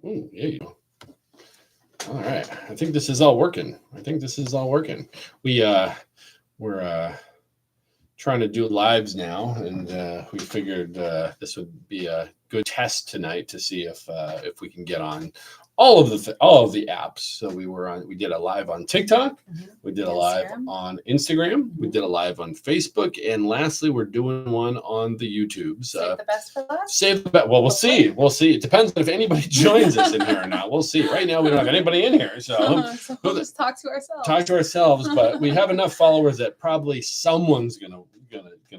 Ooh, yeah, you go. All right. I think this is all working. We we're trying to do lives now, and we figured this would be a good test tonight to see if we can get on all of the apps. So we did a live on TikTok, we did a live Instagram. on Instagram, we did a live on Facebook, and lastly, we're doing one on the YouTubes. Save the best for last. Save the bet. Well, we'll see. We'll see. It depends on if anybody joins us in here or not. We'll see. Right now, we don't have anybody in here, so So we'll just talk to ourselves. talk to ourselves. But we have enough followers that probably someone's gonna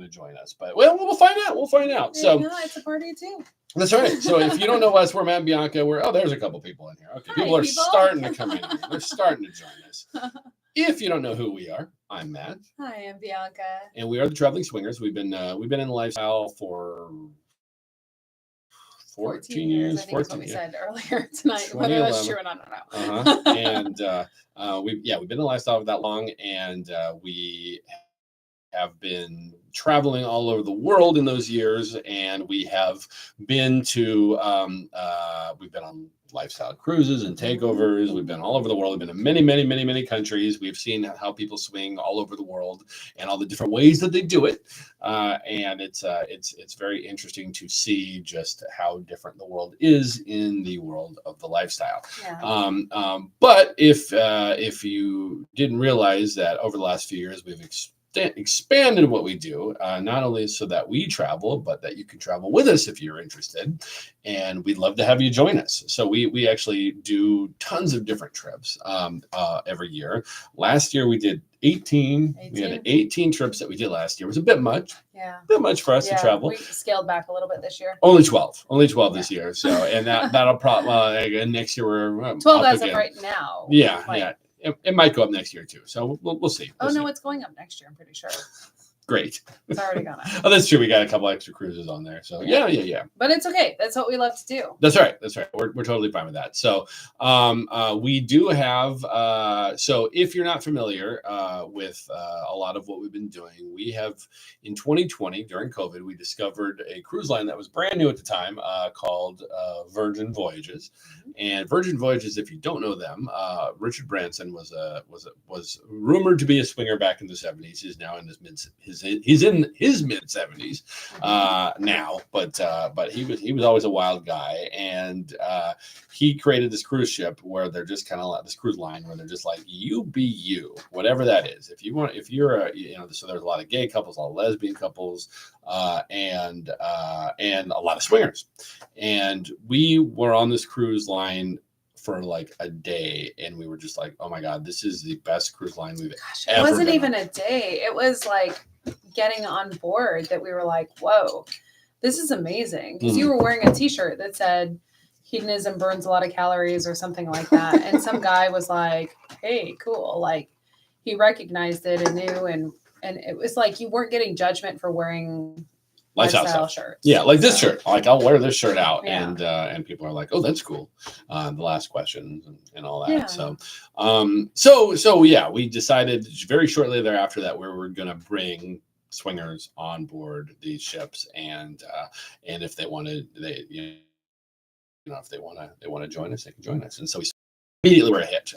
join us. But well, we'll find out. We'll find out. So No, it's a party too. that's right. So if you don't know us, we're Matt and Bianca. There's a couple people in here. Okay, Hi, people are people. starting to come in here. They're starting to join us. If you don't know who we are, I'm Matt, Hi, I'm Bianca. and we are the Traveling Swingers. We've been in lifestyle for 14 years. I think is what we said earlier tonight. 2011. Whether that's true or not, I don't know. And we've been in lifestyle for that long, and we have been traveling all over the world in those years, and we have been to we've been on lifestyle cruises and takeovers. We've been all over the world. We've been in many countries. We've seen how people swing all over the world and all the different ways that they do it, and it's very interesting to see just how different the world is in the world of the lifestyle. Yeah. But if you didn't realize that over the last few years we've expanded what we do, not only so that we travel, but that you can travel with us if you're interested, and we'd love to have you join us. So we actually do tons of different trips every year. Last year we did 18. We had 18 trips that we did last year. It was a bit much. Yeah. A bit much for us to travel. We scaled back a little bit this year. Only 12 this year. So, and that'll probably again next year we're 12 as of right now. Yeah, Like, yeah. It might go up next year too. So we'll see. Oh, We'll no, see. it's going up next year. I'm pretty sure. Great. It's already gone up. Oh, that's true. We got a couple extra cruises on there. So yeah. But it's okay. That's what we love to do. That's right. We're totally fine with that. So we do have so if you're not familiar with a lot of what we've been doing, we have in 2020 during COVID, we discovered a cruise line that was brand new at the time called Virgin Voyages. And Virgin Voyages, if you don't know them, Richard Branson was rumored to be a swinger back in the 70s. He's now in he's in his mid 70s now, but he was always a wild guy, and he created this cruise ship where they're just kind of like this cruise line where they're just like, you be you, whatever that is. If you're so there's a lot of gay couples, a lot of lesbian couples, and a lot of swingers, and we were on this cruise line for like a day, and we were just like, oh my god, this is the best cruise line we've ever It wasn't been even on. a day. It was like getting on board that we were like, whoa, this is amazing. Because you were wearing a t-shirt that said hedonism burns a lot of calories or something like that. And some guy was like, hey, cool. Like he recognized it and knew, and it was like you weren't getting judgment for wearing lifestyle shirts. Yeah, like this shirt. Like I'll wear this shirt out, Yeah. and people are like, "Oh, that's cool." The last questions and all that. Yeah. So yeah, we decided very shortly thereafter that we were going to bring swingers on board these ships, and if they wanted, if they want to join us, they can join us. And so we immediately were a hit.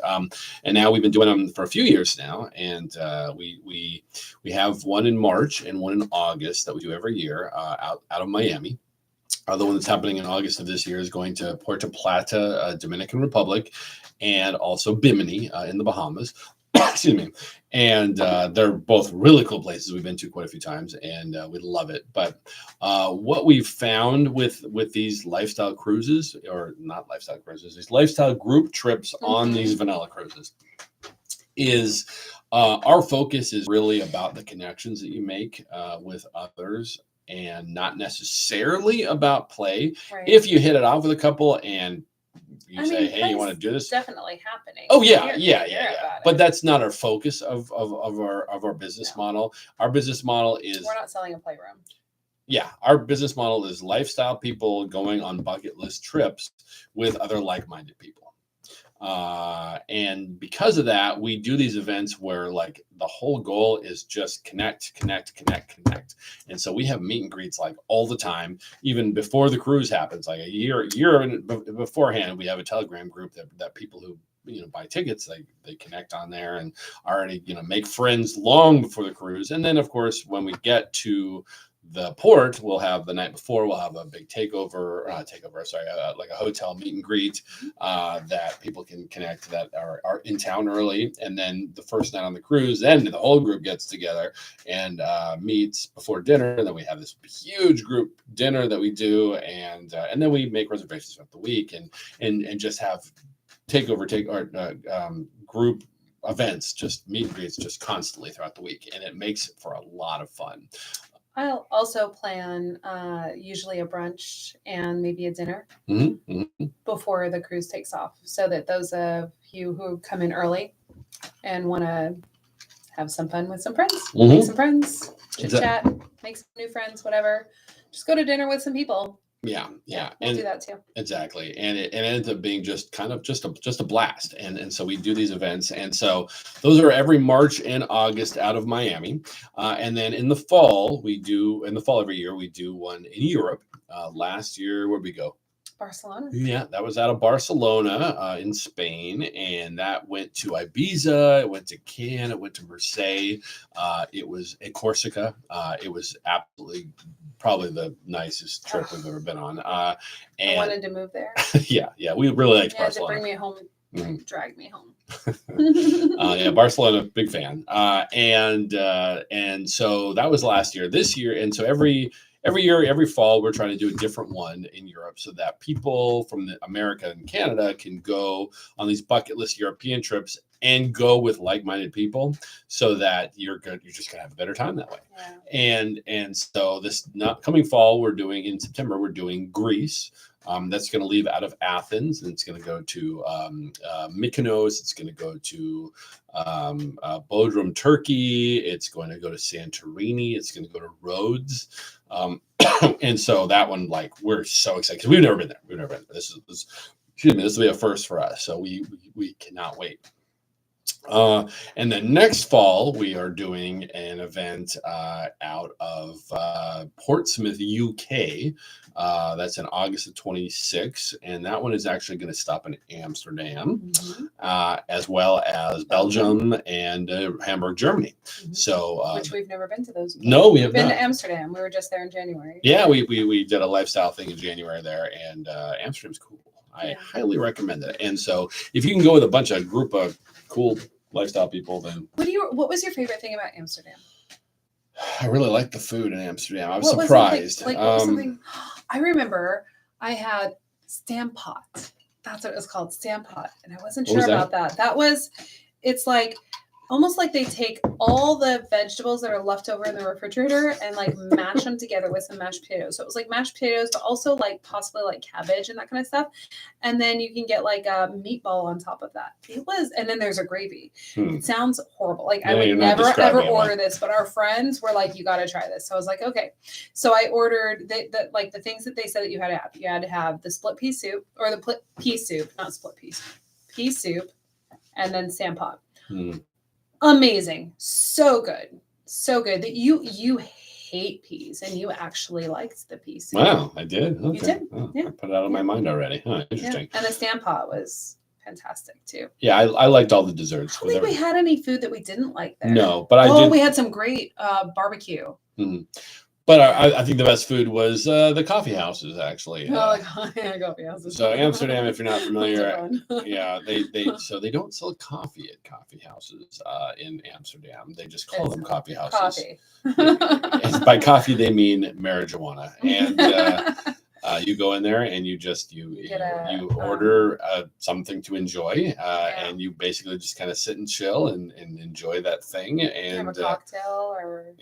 And now we've been doing them for a few years now, and we have one in March and one in August that we do every year out of Miami. The one that's happening in August of this year is going to Puerto Plata, Dominican Republic, and also Bimini in the Bahamas. Excuse me. And they're both really cool places we've been to quite a few times, and we love it. But what we've found with these lifestyle cruises, or not lifestyle cruises, these lifestyle group trips on these vanilla cruises, is our focus is really about the connections that you make with others, and not necessarily about play. Right. If you hit it off with a couple and you say, hey, you want to do this? Definitely happening. Oh yeah. But But that's not our focus of our business model. Our business model is we're not selling a playroom. Yeah, our business model is lifestyle people going on bucket list trips with other like-minded people. And because of that, we do these events where like the whole goal is just connect. And so we have meet and greets like all the time, even before the cruise happens, like a year beforehand. We have a Telegram group that people who buy tickets, they connect on there and already make friends long before the cruise. And then of course when we get to the port, we'll have the night before, we'll have a big like a hotel meet and greet that people can connect that are in town early. And then the first night on the cruise, then the whole group gets together and meets before dinner. And then we have this huge group dinner that we do, and then we make reservations throughout the week and just have group events, just meet and greets, just constantly throughout the week, and it makes it for a lot of fun. I'll also plan usually a brunch and maybe a dinner before the cruise takes off, so that those of you who come in early and want to have some fun with some friends, make some friends, chit chat, make some new friends, whatever, just go to dinner with some people. Yeah. We'll do that too. Exactly. And it ends up being just a blast. And so we do these events. And so those are every March and August out of Miami. And then in the fall every year, we do one in Europe. Last year, where'd we go? Barcelona. Yeah, that was out of Barcelona in Spain, and that went to Ibiza, it went to Cannes, it went to Marseille, it was in Corsica. It was absolutely probably the nicest trip we've ever been on. And I wanted to move there. yeah, we really liked Barcelona. To bring me home, drag me home. Barcelona, big fan. And so that was last year. This year, and so every year, every fall, we're trying to do a different one in Europe so that people from America and Canada can go on these bucket list European trips and go with like-minded people, so that you're just gonna have a better time that way. Yeah. And so this coming fall, in September, we're doing Greece. That's going to leave out of Athens, and it's going to go to Mykonos. It's going to go to Bodrum, Turkey. It's going to go to Santorini. It's going to go to Rhodes. And so that one, like, we're so excited because we've never been there. This will be a first for us. So we cannot wait. And then next fall, we are doing an event out of Portsmouth, UK. That's in August the 26th. And that one is actually going to stop in Amsterdam, as well as Belgium and Hamburg, Germany. So, which we've never been to those before. No, we have been not. To Amsterdam. We were just there in January. Yeah, we did a lifestyle thing in January there, and Amsterdam's cool. I highly recommend it. And so if you can go with a bunch of group of cool lifestyle people, then what was your favorite thing about Amsterdam? I really liked the food in Amsterdam. I was surprised. What was something? I remember I had Stampot. That's what it was called, Stampot, and I wasn't sure about that. It's like almost like they take all the vegetables that are left over in the refrigerator and like mash them together with some mashed potatoes. So it was like mashed potatoes, but also like possibly like cabbage and that kind of stuff. And then you can get like a meatball on top of that. And then there's a gravy. It sounds horrible. Like I would never ever order this, but our friends were like, you got to try this. So I was like, okay. So I ordered the things that they said that you had to have. You had to have the split pea soup, or the pea soup, not split peas, pea soup, and then Stampot. Amazing. So good that you hate peas and you actually liked the pea soup. Wow, I did. Okay. You did. I put it out of my mind already. Interesting. And the Stampot was fantastic too. Yeah, I liked all the desserts. I don't think we had any food that we didn't like there. No, but I did. We had some great barbecue. But I think the best food was the coffee houses, actually. Coffee houses. So Amsterdam, if you're not familiar, they don't sell coffee at coffee houses in Amsterdam. They just call them coffee houses. Coffee. By coffee, they mean marijuana, and you go in there and you order something to enjoy, and you basically just kind of sit and chill and enjoy that thing. And have a cocktail or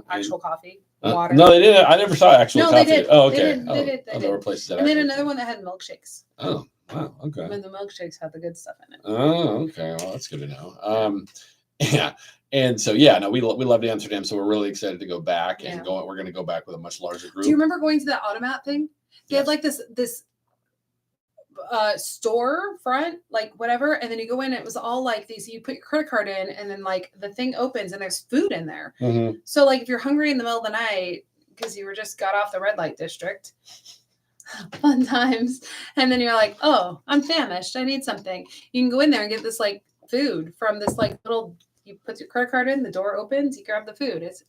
actual coffee. Water. No, they didn't. I never saw actual coffee. They did. Oh, okay. They did. There were places that. And then another one that had milkshakes. Oh, wow. Okay. And then the milkshakes had the good stuff in it. Oh, okay. Well, that's good to know. Yeah. And so, we loved Amsterdam, so we're really excited to go back and we're going to go back with a much larger group. Do you remember going to that automat thing? They had like this store front, like whatever, and then you go in, it was all like these, you put your credit card in, and then like the thing opens and there's food in there. Mm-hmm. So like if you're hungry in the middle of the night because you were just got off the red light district, fun times, and then you're like, oh, I'm famished, I need something, you can go in there and get this like food from this like little, you put your credit card in, the door opens, you grab the food. It's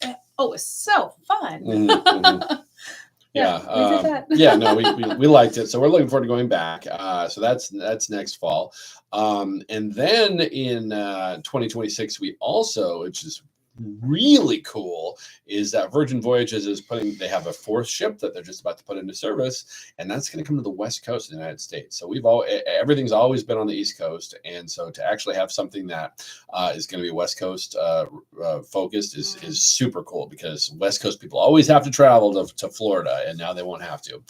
so fun. Mm-hmm. Yeah, we did that. yeah, no, we liked it, so we're looking forward to going back. So that's next fall, and then in 2026, we also, which is really cool, is that Virgin Voyages is they have a fourth ship that they're just about to put into service, and that's going to come to the West Coast of the United States. So everything's always been on the East Coast, and so to actually have something that is going to be West Coast focused is super cool, because West Coast people always have to travel to Florida, and now they won't have to.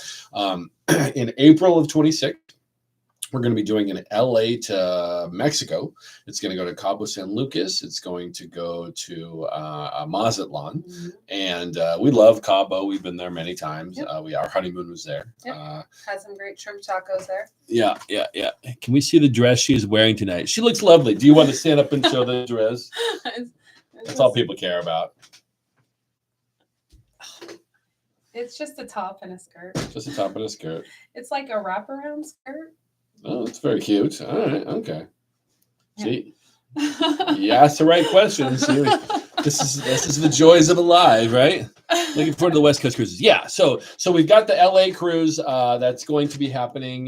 In April of 26, we're going to be doing an LA to Mexico. It's going to go to Cabo San Lucas. It's going to go to Mazatlan. Mm-hmm. And we love Cabo. We've been there many times. Yep. Our honeymoon was there. Yep. Had some great shrimp tacos there. Yeah. Can we see the dress she is wearing tonight? She looks lovely. Do you want to stand up and show the dress? That's all people care about. It's just a top and a skirt. Just a top and a skirt. It's like a wraparound skirt. Oh, it's very cute. All right. Okay. Yeah. See, you asked the right questions. This is the joys of a live, right? Looking forward to the West Coast cruises. Yeah. So we've got the LA cruise that's going to be happening.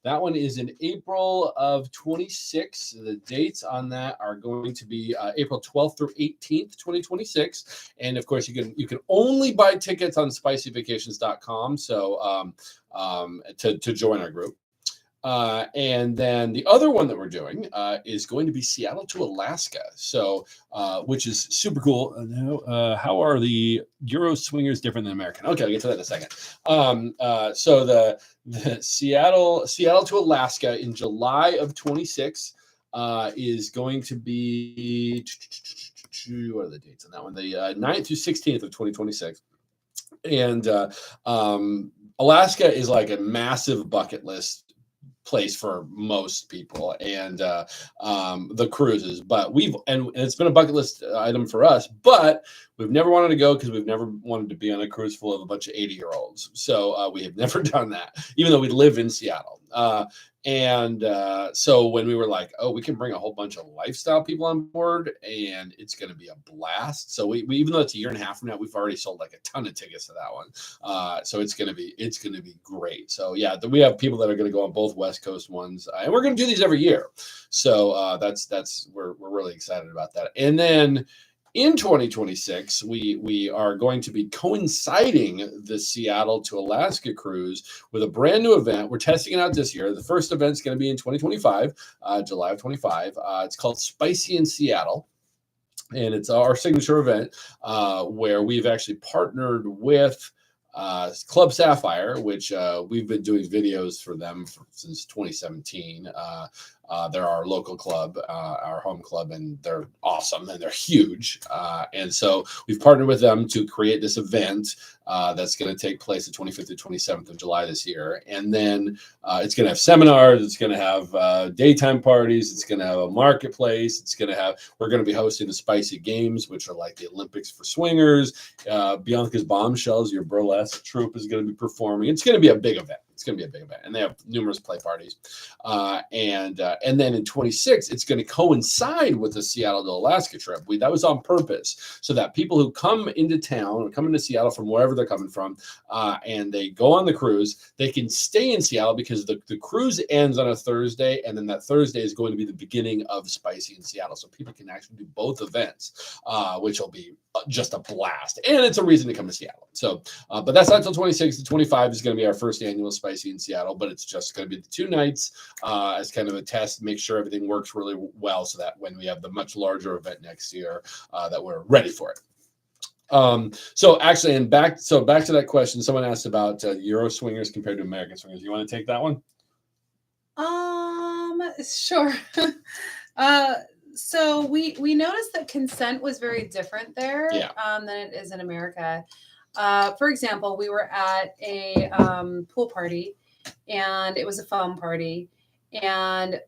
That one is in April of 26. The dates on that are going to be April 12th through 18th, 2026. And of course, you can only buy tickets on spicyvacations.com. So to join our group. And then the other one that we're doing is going to be Seattle to Alaska. So, which is super cool. How are the Euro swingers different than American? Okay, I'll get to that in a second. So the Seattle to Alaska in July of 26 is going to be, what are the dates on that one? The 9th through 16th of 2026. And Alaska is like a massive bucket list place for most people, and the cruises, but it's been a bucket list item for us, but we've never wanted to go because we've never wanted to be on a cruise full of a bunch of 80-year-olds. So we have never done that, even though we live in Seattle. So when we were like, oh, we can bring a whole bunch of lifestyle people on board and it's going to be a blast. So we even though it's a year and a half from now, we've already sold like a ton of tickets to that one. So it's going to be great. So yeah, we have people that are going to go on both West Coast ones, and we're going to do these every year. So we're really excited about that. And then in 2026, we are going to be coinciding the Seattle to Alaska cruise with a brand new event. We're testing it out this year. The first event is going to be in 2025, July of 25. It's called Spicy in Seattle. And it's our signature event where we've actually partnered with Club Sapphire, which we've been doing videos for them since 2017. They're our local club, our home club, and they're awesome and they're huge. And so we've partnered with them to create this event that's going to take place the 25th to 27th of July this year. And then it's going to have seminars. It's going to have daytime parties. It's going to have a marketplace. We're going to be hosting the Spicy Games, which are like the Olympics for swingers. Bianca's Bombshells, your burlesque troupe, is going to be performing. It's going to be a big event. And they have numerous play parties. And then in 26, it's going to coincide with the Seattle to Alaska trip. That was on purpose so that people who come into town or come into Seattle from wherever they're coming from, and they go on the cruise, they can stay in Seattle because the cruise ends on a Thursday, and then that Thursday is going to be the beginning of Spicy in Seattle. So people can actually do both events, which will be just a blast. And it's a reason to come to Seattle. So, but that's not until 26. The 25 is going to be our first annual Spicy in Seattle, but it's just going to be the 2 nights as kind of a test, make sure everything works really well so that when we have the much larger event next year, that we're ready for it. So actually, and back to that question, someone asked about Euro swingers compared to American swingers. You want to take that one? Sure. So we noticed that consent was very different there than it is in America. For example, we were at a pool party, and it was a foam party, and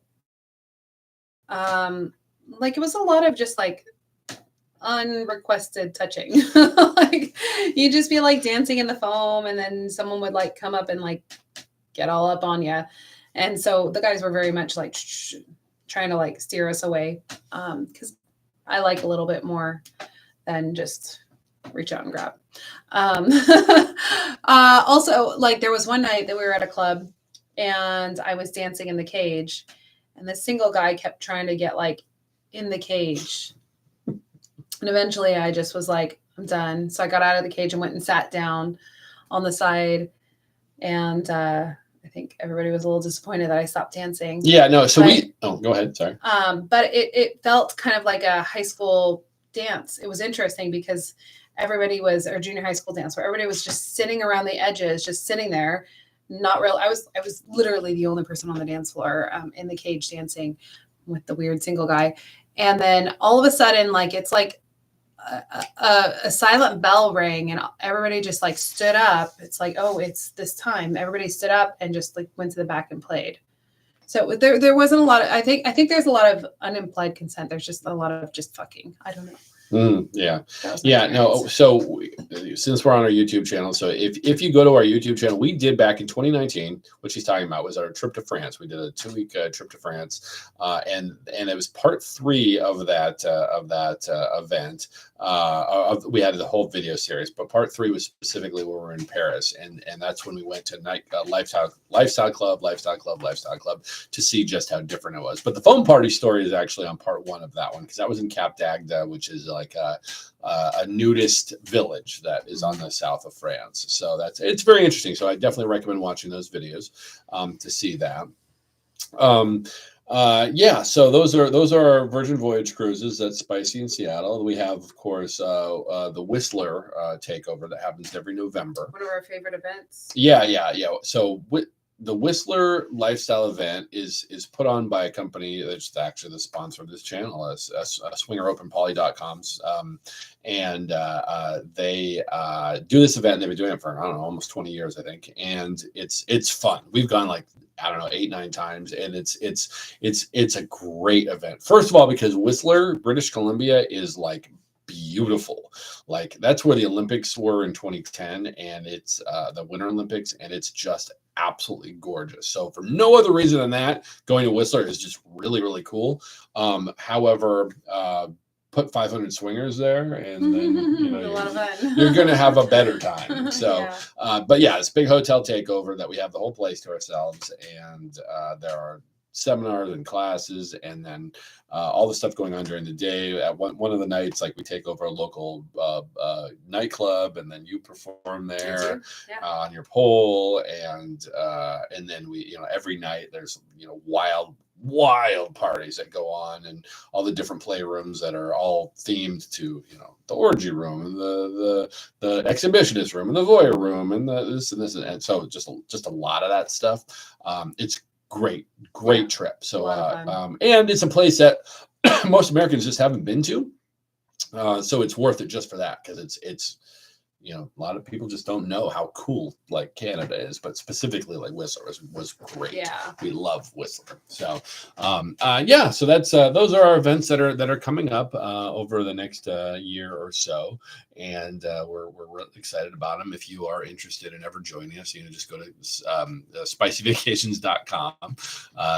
like it was a lot of just like unrequested touching. Like you just be like dancing in the foam, and then someone would like come up and like get all up on you. And so the guys were very much like trying to like steer us away, because I like a little bit more than just reach out and grab. Also, like there was one night that we were at a club and I was dancing in the cage, and the single guy kept trying to get like in the cage. And eventually I just was like, I'm done. So I got out of the cage and went and sat down on the side. And I think everybody was a little disappointed that I stopped dancing. Yeah, no. So go ahead. Sorry. But it felt kind of like a high school dance. It was interesting because everybody was, or junior high school dance, where everybody was just sitting around the edges, just sitting there. Not real. I was literally the only person on the dance floor, in the cage dancing with the weird single guy. And then all of a sudden, like, it's like a silent bell rang and everybody just like stood up. It's like, oh, it's this time. Everybody stood up and just like went to the back and played. So there wasn't a lot of, I think there's a lot of unimplied consent. There's just a lot of just fucking. I don't know. Yeah. No. So since we're on our YouTube channel, so if you go to our YouTube channel, we did back in 2019, what she's talking about was our trip to France. We did a 2-week trip to France, and it was part 3 of that event. We had the whole video series, but part 3 was specifically where we're in Paris, and that's when we went to lifestyle club to see just how different it was. But the foam party story is actually on part 1 of that one, because that was in Cap d'Agde, which is like a nudist village that is on the south of France. So it's very interesting. So I definitely recommend watching those videos to see that. So those are our Virgin Voyage cruises. That's Spicy in Seattle. We have, of course, the Whistler takeover that happens every November. One of our favorite events. Yeah. So the Whistler lifestyle event is put on by a company that's actually the sponsor of this channel, swingeropenpoly.com. And they do this event, and they've been doing it for, I don't know, almost 20 years, I think. And it's fun. We've gone like, I don't know, 8-9 times, and it's a great event. First of all, because Whistler, British Columbia, is like beautiful. Like that's where the Olympics were in 2010, and it's the Winter Olympics, and it's just absolutely gorgeous. So for no other reason than that, going to Whistler is just really, really cool. However, put 500 swingers there, and then a lot of fun. You're going to have a better time. So, yeah. But yeah, it's a big hotel takeover that we have the whole place to ourselves, and there are seminars and classes, and then all the stuff going on during the day. At one of the nights, like we take over a local nightclub, and then you perform there on your pole, and then we, every night there's wild parties that go on, and all the different playrooms that are all themed to the orgy room, and the exhibitionist room, and the voyeur room, and this and this, and so just a lot of that stuff. It's great trip. So and it's a place that most Americans just haven't been to, so it's worth it just for that, because it's a lot of people just don't know how cool like Canada is, but specifically like Whistler was great. Yeah, we love Whistler. So so that's those are our events that are coming up over the next year or so, and we're really excited about them. If you are interested in ever joining us, just go to spicyvacations.com.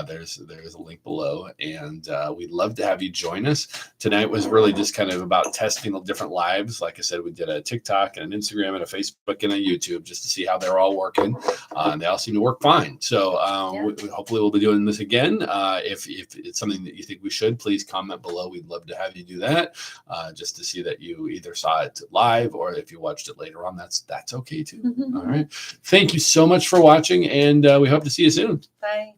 There's a link below, and we'd love to have you join us. Tonight was really just kind of about testing the different lives. Like I said, we did a TikTok and an Instagram and a Facebook and a YouTube just to see how they're all working, and they all seem to work fine. So hopefully we'll be doing this again. If it's something that you think we should, please comment below. We'd love to have you do that, just to see that you either saw it live, or if you watched it later on, that's okay too. All right, thank you so much for watching, and we hope to see you soon. Bye.